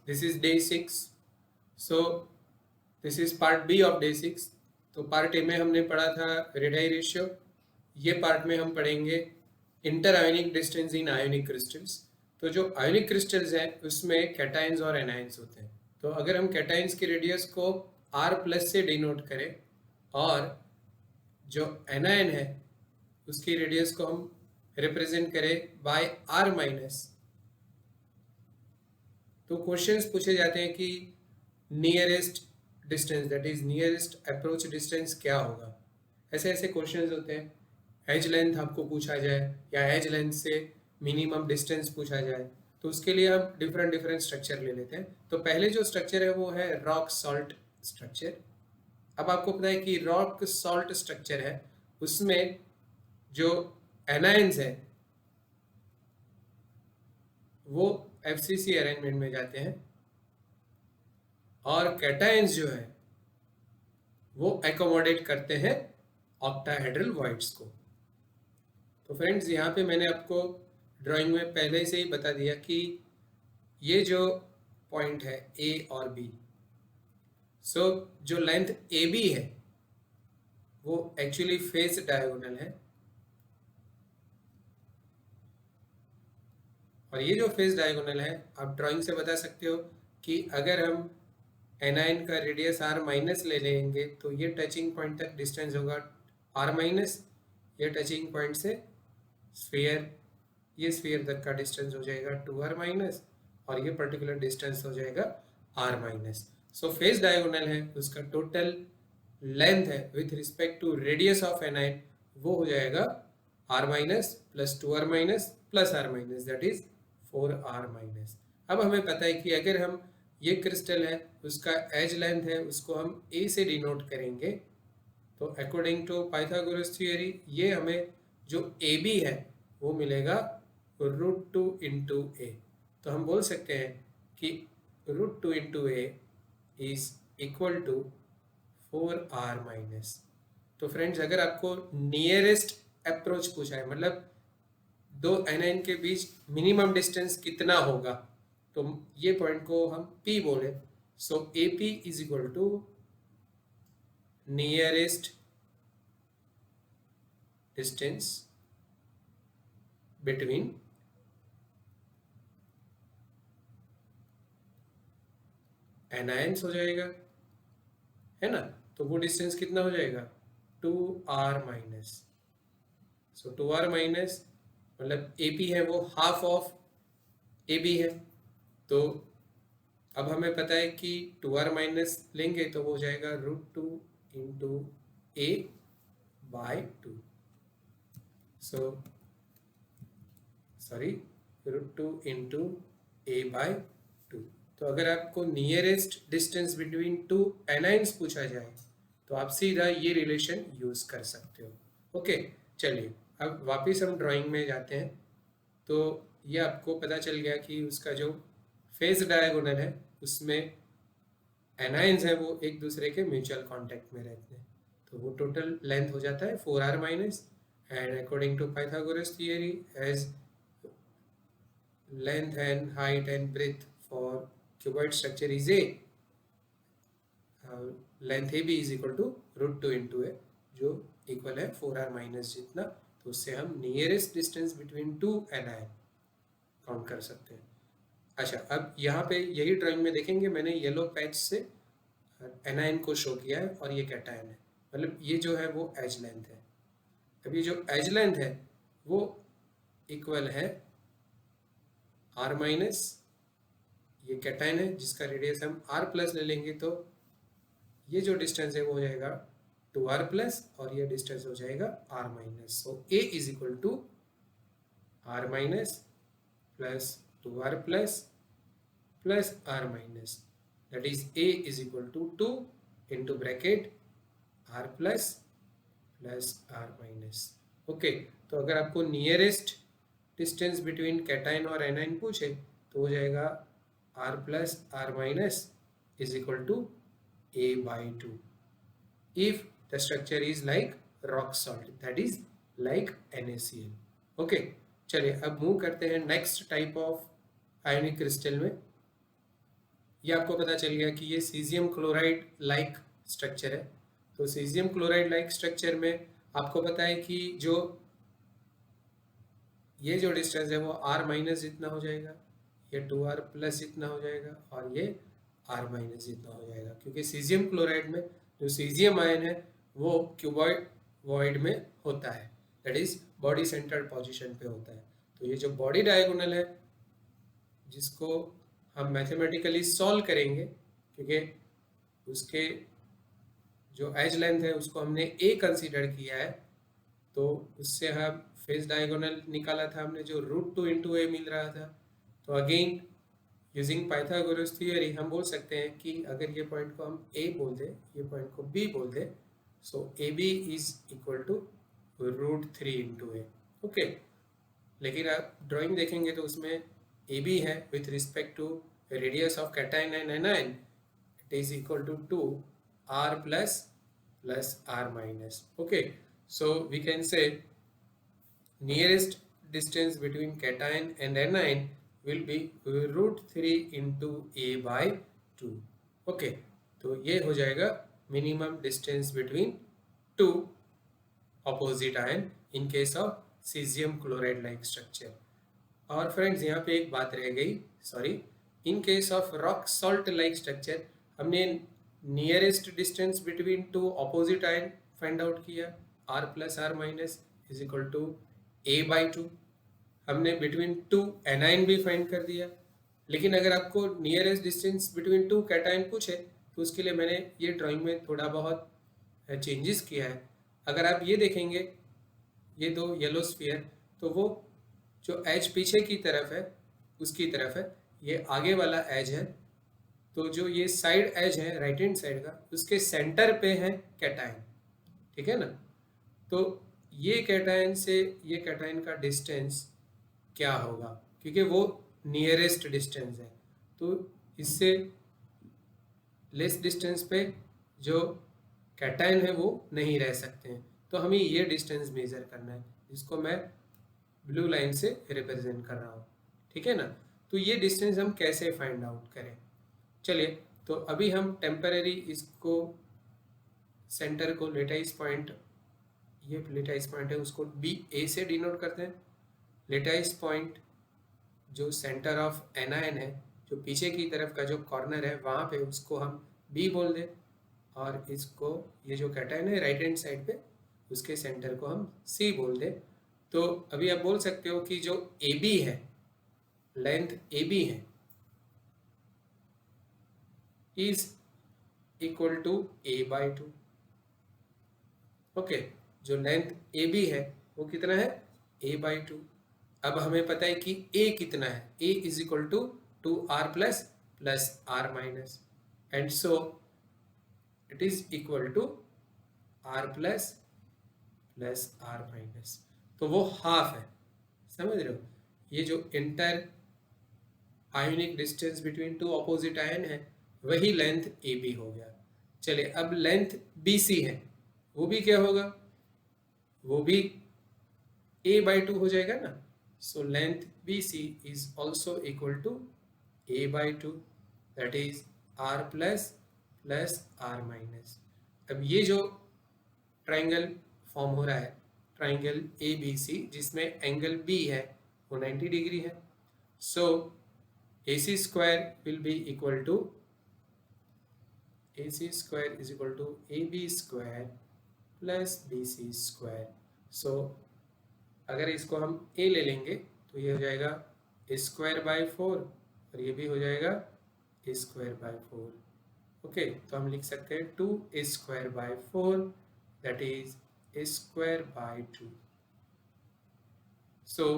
This is day 6. So this is part B of day 6. तो part A में हमने पढ़ा था रेडाई रेशियो. ये पार्ट में हम पढ़ेंगे inter ionic distance in ionic crystals. तो जो आयोनिक क्रिस्टल्स हैं उसमें कैटायंस और एनायंस होते हैं. तो अगर हम कैटायंस की रेडियस को R प्लस से डिनोट करें और जो एनायन है उसकी रेडियस को हम रिप्रेजेंट करें बाय R माइनस, तो क्वेश्चंस पूछे जाते हैं कि nearest distance, that is nearest approach distance क्या होगा. ऐसे ऐसे क्वेश्चंस होते हैं. एज लेंथ आपको पूछा जाए या एज लेंथ से मिनिमम डिस्टेंस पूछा जाए, तो उसके लिए हम डिफरेंट डिफरेंट स्ट्रक्चर ले लेते हैं. तो पहले जो स्ट्रक्चर है वो है रॉक सॉल्ट स्ट्रक्चर. अब आपको पता है कि रॉक सॉल्ट स्ट्रक्चर है उसमें जो एनायंस है वो FCC अरेंजमेंट में जाते हैं और कैटायंस जो है वो एकोमोडेट करते हैं ऑक्टाहेड्रल वॉइड्स को. तो फ्रेंड्स यहाँ पे मैंने आपको ड्राइंग में पहले से ही बता दिया कि ये जो पॉइंट है A और B, सो जो लेंथ AB है वो एक्चुअली फेस डायगोनल है, और ये जो फेस डायगोनल है आप ड्राइंग से बता सकते हो कि अगर हम एनाइन का रेडियस R माइनस ले लेंगे तो ये टचिंग पॉइंट तक डिस्टेंस होगा R माइनस. ये टचिंग पॉइंट से स्फीयर, ये स्फीयर तक का डिस्टेंस हो जाएगा 2R माइनस, और ये पर्टिकुलर डिस्टेंस हो जाएगा R minus. So face diagonal है उसका टोटल लेंथ है with respect to radius of anion वो हो जाएगा R minus plus 2R minus plus R minus, that is 4R minus. अब हमें पता है कि अगर हम ये क्रिस्टल है उसका एज लेंथ है उसको हम A से डिनोट करेंगे, तो अकॉर्डिंग टू पाइथागोरस थ्योरी ये हमें जो AB है वो मिलेगा √2 इंटू A. तो हम बोल सकते हैं कि √2 into A is equal to 4R minus. तो फ्रेंड्स अगर आपको नियरेस्ट अप्रोच पूछा है, मतलब दो एनाइन के बीच मिनिमम डिस्टेंस कितना होगा, तो ये पॉइंट को हम P बोले. So AP is equal to nearest distance between anions हो जाएगा, है ना. तो वो डिस्टेंस कितना हो जाएगा 2R माइनस. सो 2R माइनस मतलब AP है वो हाफ ऑफ AB है. तो अब हमें पता है कि 2R माइनस लेंगे तो वो हो जाएगा √2 into A by 2. So sorry √2 into A by 2. तो अगर आपको nearest distance between two anions पूछा जाए तो आप सीधा ये रिलेशन यूज कर सकते हो. ओके चलिए अब वापस हम ड्राइंग में जाते हैं. तो ये आपको पता चल गया कि उसका जो फेस डायगोनल है उसमें एनाइंस है वो एक दूसरे के म्यूचुअल कांटेक्ट में रहते हैं. तो वो टोटल लेंथ हो जाता है 4R minus, and according to Pythagoras theory as length and height and breadth for cuboid structure is A, length AB is equal to √2 into A जो इक्वल है 4R माइनस जितना. तो उससे हम nearest distance between two anion count कर सकते हैं. अच्छा अब यहाँ पे यही ड्राइंग में देखेंगे मैंने येलो पैच से एनायन को शो किया है और ये कैटायन है, मतलब ये जो है वो एज लेंथ है. अब ये जो एज लेंथ है वो इक्वल है R माइनस, ये कैटायन है जिसका रेडियस हम R प्लस ले लेंगे तो ये जो डिस्टेंस है वो हो जाएगा 2R प्लस और ये डिस्टेंस हो जाएगा R minus. So A is equal to R minus plus 2R plus plus R minus, that is A is equal to 2 into bracket R plus plus R minus. Okay तो अगर आपको nearest distance between cation और anion पूछे तो हो जाएगा R plus R minus is equal to A by 2 if the structure is like rock salt, that is like NaCl. Okay चलिए अब मूव करते हैं next type of ionic crystal में. ये आपको पता चल गया कि ये सीजियम क्लोराइड लाइक स्ट्रक्चर है। तो सीजियम क्लोराइड लाइक स्ट्रक्चर में आपको पता है कि ये जो डिस्टेंस है वो r माइनस जितना हो जाएगा, ये 2r प्लस जितना हो जाएगा और ये r माइनस जितना हो जाएगा, क्योंकि सीजियम क्लोराइड में जो सीजियम आयन है वो क्यूबॉइड वॉइड में होता है, that is body centred position पे होता है। तो ये जो बॉडी डायगोनल है जिसको हम मैथमेटिकली सॉल्व करेंगे, क्योंकि उसके जो एज लेंथ है उसको हमने a कंसीडर किया है, तो उससे हम फेस डायगोनल निकाला था हमने जो √2 × a मिल रहा था। तो अगेन यूजिंग पाइथागोरस थ्योरी हम बोल सकते हैं कि अगर ये पॉइंट को हम a बोल दें, ये पॉइंट को b बोल दें, so AB is equal to √3 × a। Okay, लेकिन आप ड्राइंग देखेंगे तो उसमें AB है with respect to radius of cation and anion, it is equal to 2r plus r minus. Okay, so we can say nearest distance between cation and anion will be √3 into a by 2। Okay, तो ये हो जाएगा minimum distance between two opposite ion in case of caesium chloride like structure. और friends यहाँ पे एक बात रह गई, sorry, in case of rock salt like structure हमने nearest distance between two opposite ion find out किया, r plus r minus is equal to a by 2। हमने बिटवीन टू एनाइन भी फाइंड कर दिया, लेकिन अगर आपको nearest distance between to cation पूछे तो उसके लिए मैंने ये ड्राइंग में थोड़ा बहुत चेंजेस किया है। अगर आप ये देखेंगे ये दो येलो स्फीयर, तो वो जो एज पीछे की तरफ है उसकी तरफ है, ये आगे वाला एज है, तो जो ये साइड एज है राइट हैंड साइड का उसके सेंटर पे है कैटाइन, ठीक है ना। तो ये कैटाइन से ये कैटाइन का डिस्टेंस क्या होगा, क्योंकि वो नियरेस्ट डिस्टेंस है, तो इससे लेस डिस्टेंस पे जो कैटाइन है वो नहीं रह सकते हैं, तो हमें ये डिस्टेंस मेजर करना है जिसको मैं ब्लू लाइन से रिप्रेजेंट कर रहा हूँ, ठीक है ना। तो ये डिस्टेंस हम कैसे फाइंड आउट करें, चलिए, तो अभी हम टेम्पररी इसको सेंटर को लेटाइस पॉइंट, ये लेटाइस पॉइंट है उसको BA से डिनोट करते हैं। लेटाइस पॉइंट जो सेंटर ऑफ एनायन है, जो पीछे की तरफ का जो कॉर्नर है वहाँ पे उसको हम B बोल दें, और इसको ये जो कैटायन है राइट हैंड साइड पे उसके सेंटर को हम C बोल दें। तो अभी आप बोल सकते हो कि जो AB है, लेंथ AB है, is equal to a by 2। Okay, जो लेंथ AB है वो कितना है, a बाई 2। अब हमें पता है कि a कितना है, a is equal to 2r plus r minus, and so it is equal to r plus r minus, तो वो हाफ है, समझ रहे हो। ये जो inter ionic distance between two opposite ion है वही लेंथ AB हो गया। चलिए, अब लेंथ BC है, वो भी क्या होगा, वो भी a बाई 2 हो जाएगा ना। So length BC is also equal to a by 2, that is r plus r minus. अब ये जो ट्राइंगल फॉर्म हो रहा है, ट्राइंगल ABC जिसमें एंगल B है वो 90 डिग्री है, सो AC square will be equal to AC square is equal to AB square plus BC square। so अगर इसको हम A ले लेंगे तो ये हो जाएगा A square by 4 और ये भी हो जाएगा A square by 4। ओके, तो हम लिख सकते हैं 2A square by 4 that is A square by 2। so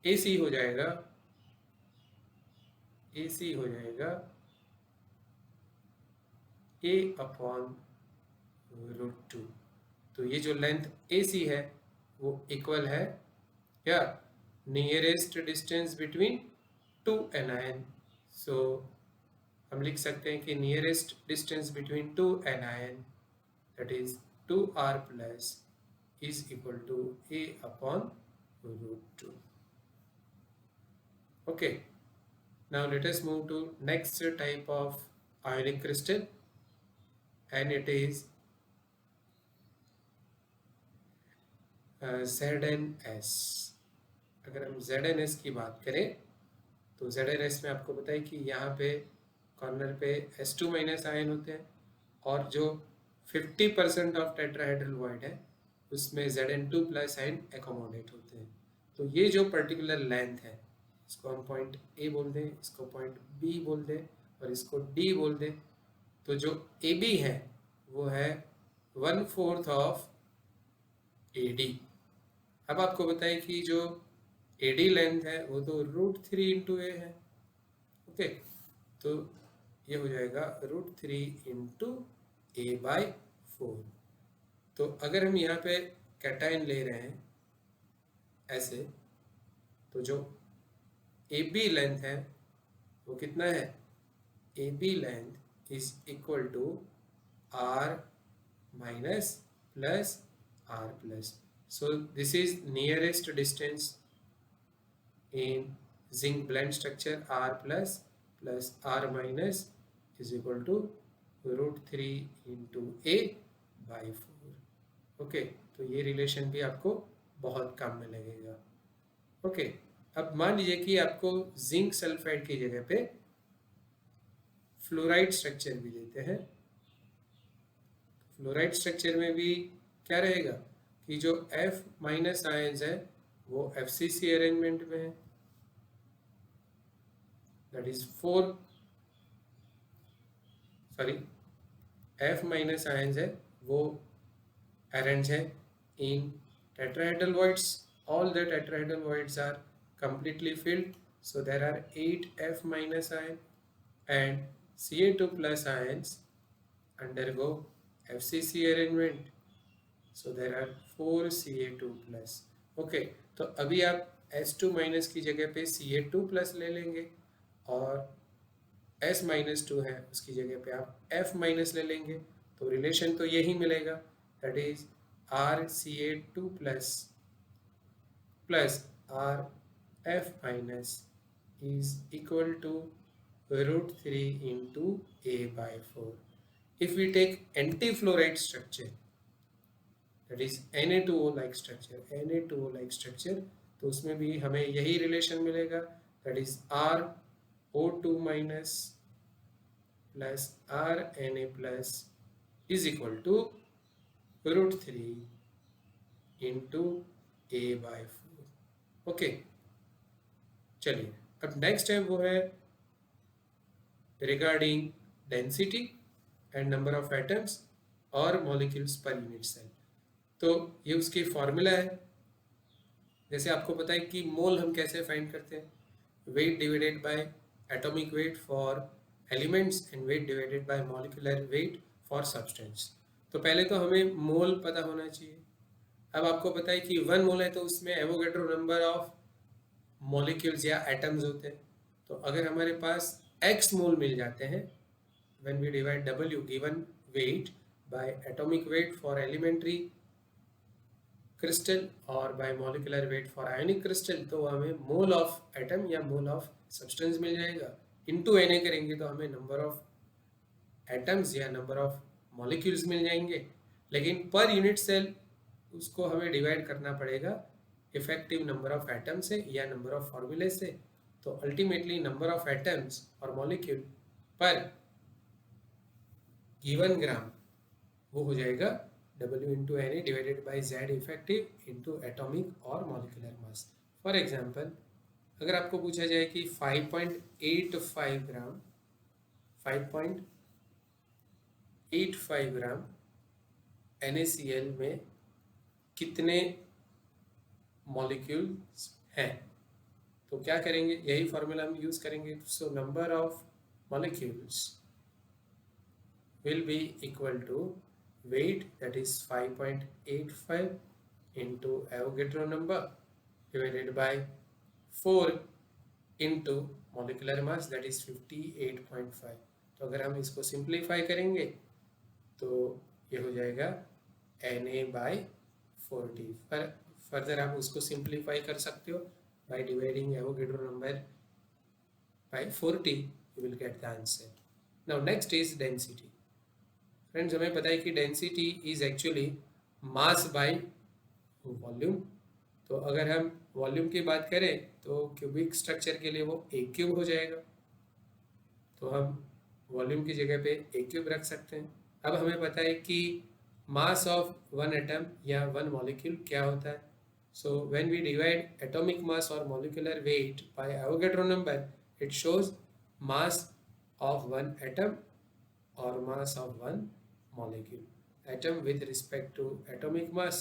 AC हो जाएगा a अपॉन √2। तो ये जो लेंथ AC है वो इक्वल है क्या, nearest distance between two anion. So हम लिख सकते हैं कि nearest distance between two anion that is 2r plus is equal to a upon √2। Okay, Now let us move to next type of ionic crystal, and it is ZnS. अगर हम ZnS की बात करें तो ZnS में आपको पता है कि यहाँ पे कॉर्नर पे S2 माइनस आयन होते हैं, और जो 50% ऑफ टेट्राहेड्रल वॉइड है उसमें Zn2 प्लस आयन एकोमोडेट होते हैं। तो ये जो पर्टिकुलर लेंथ है, इसको हम पॉइंट ए बोल दें, इसको पॉइंट बी बोल दें और इसको डी बोल दें। तो जो ए बी है वो है 1/4 ऑफ ए डी। अब आपको बताएं कि जो ए डी लेंथ है वो तो √3 इंटू ए है। ओके, तो ये हो जाएगा √3 इंटू a/4। तो अगर हम यहाँ पे कैटायन ले रहे हैं ऐसे, तो जो ए बी लेंथ है वो कितना है? A B length is equal to r minus plus r plus. So this is nearest distance in zinc blende structure R plus R minus is equal to √3 into a/4। Okay, तो ये relation भी आपको बहुत काम में लगेगा। Okay, अब मान लीजिए कि आपको जिंक सल्फाइड की जगह पे फ्लोराइड स्ट्रक्चर भी देते हैं। फ्लोराइड स्ट्रक्चर में भी क्या रहेगा कि जो F माइनस आयंस है वो FCC अरेंजमेंट में है, that is F minus ions है वो अरेंज है in tetrahedral voids. All the tetrahedral voids are completely filled, so there are 8 F minus ion and Ca2 plus ions undergo FCC arrangement, so there are 4 Ca2 plus। Okay, तो अभी आप S2 minus की जगह पे Ca2 plus ले लेंगे और S minus 2 है उसकी जगह पे आप F माइनस ले लेंगे, तो रिलेशन तो यही मिलेगा, that is RCa2 plus plus RF minus is equal to √3 into a/4। If we take anti-fluoride structure, that is Na2O like structure, तो उसमें भी हमें यही रिलेशन मिलेगा, that is RO2 minus plus RNA plus is equal to √3 into a/4। Okay, चलिए अब next है वो है regarding density and number of atoms और मॉलिक्यूल्स पर यूनिट सेल। तो ये उसकी फॉर्मूला है। जैसे आपको पता है कि मोल हम कैसे फाइंड करते हैं, weight divided by atomic weight for elements and weight divided by molecular weight for substance. तो पहले तो हमें मोल पता होना चाहिए। अब आपको पता है कि 1 मोल है तो उसमें एवोगैड्रो नंबर ऑफ मॉलिक्यूल्स या एटम्स होते हैं। तो अगर हमारे पास x मोल मिल जाते हैं when we divide W given weight by atomic weight for elementary crystal और by molecular weight for ionic crystal, तो हमें मोल ऑफ एटम या मोल ऑफ सब्सटेंस मिल जाएगा। इनटू Na करेंगे तो हमें नंबर ऑफ एटम्स या नंबर ऑफ मॉलिक्यूल्स मिल जाएंगे। लेकिन पर यूनिट सेल उसको हमें डिवाइड करना पड़ेगा इफेक्टिव नंबर ऑफ एटम से या नंबर ऑफ फॉर्मूले से। तो अल्टीमेटली नंबर ऑफ एटम्स और मॉलिक्यूल पर गिवन ग्राम वो हो जाएगा W into Na divided by Z effective into atomic और मॉलिक्यूलर मास। फॉर एग्जाम्पल, अगर आपको पूछा जाए कि 5.85 ग्राम NaCl में कितने मॉलिक्यूल्स हैं, तो क्या करेंगे, यही फॉर्मूला हम यूज करेंगे। So number of molecules will be equal to weight, that is 5.85 into Avogadro number divided by 4 into molecular mass, that is 58.5। तो अगर हम इसको सिंप्लीफाई करेंगे तो ये हो जाएगा Na/40। फर्दर आप उसको सिंप्लीफाई कर सकते हो by dividing Avogadro number by 40, you will get the answer. Now next is density. Friends, हमें पता है कि density is actually mass by volume. तो अगर हम वॉल्यूम की बात करें तो क्यूबिक स्ट्रक्चर के लिए वो ए क्यूब हो जाएगा, तो हम वॉल्यूम की जगह पे ए क्यूब रख सकते हैं. अब हमें पता है कि मास ऑफ वन एटम या वन मॉलिक्यूल क्या होता है. So when we divide atomic mass और molecular weight by Avogadro number, it shows mass of one atom और mass of one molecule. Atom with respect to atomic mass,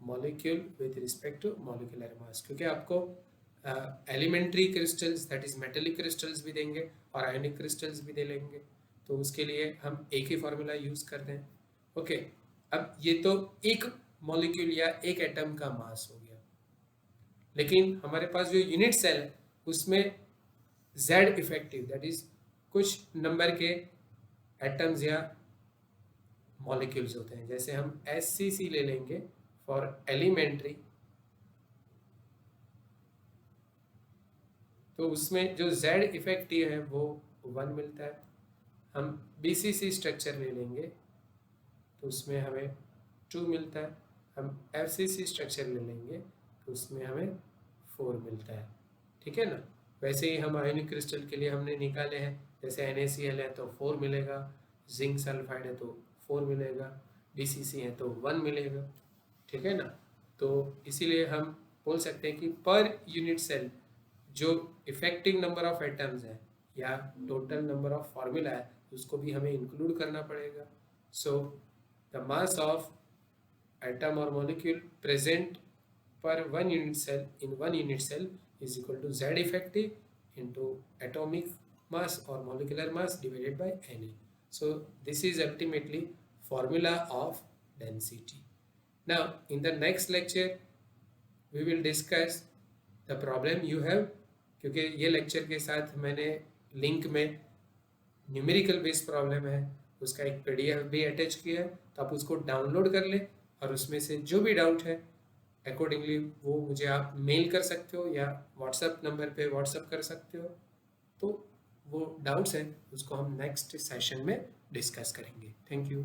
molecule with respect to molecular mass. क्योंकि आपको elementary crystals that is metallic crystals भी देंगे और ionic crystals भी दे लेंगे, तो उसके लिए हम एक ही फॉर्मूला यूज करते हैं. ओके, अब ये तो एक मॉलिक्यूल या एक एटम का मास हो गया, लेकिन हमारे पास जो यूनिट सेल है उसमें Z इफेक्टिव दैट इज कुछ नंबर के एटम्स या मॉलिक्यूल्स होते हैं. जैसे हम SCC ले लेंगे फॉर एलिमेंट्री, तो उसमें जो Z इफेक्टिव है वो 1 मिलता है. हम BCC स्ट्रक्चर ले लेंगे तो उसमें हमें 2 मिलता है. हम FCC स्ट्रक्चर ले लेंगे तो उसमें हमें 4 मिलता है. ठीक है ना. वैसे ही हम आयोनिक क्रिस्टल के लिए हमने निकाले हैं, जैसे NaCl है तो 4 मिलेगा, जिंक सल्फाइड है तो 4 मिलेगा, BCC है तो 1 मिलेगा. ठीक है ना. तो इसीलिए हम बोल सकते हैं कि पर यूनिट सेल जो इफेक्टिव नंबर ऑफ एटम्स है या टोटल नंबर ऑफ फार्मूला है उसको भी हमें इंक्लूड करना पड़ेगा. So the mass of atom और molecule present per one unit cell in one unit cell is equal to Z effective into atomic mass or molecular mass divided by Na. So this is ultimately formula of density. Now in the next lecture we will discuss the problem you have, क्योंकि ये lecture के साथ मैंने link में numerical base problem है उसका एक PDF भी अटैच किया है, तो आप उसको डाउनलोड कर ले और उसमें से जो भी डाउट है अकॉर्डिंगली वो मुझे आप मेल कर सकते हो या व्हाट्सएप नंबर पे व्हाट्सएप कर सकते हो. तो वो डाउट्स हैं उसको हम नेक्स्ट सेशन में डिस्कस करेंगे. Thank you.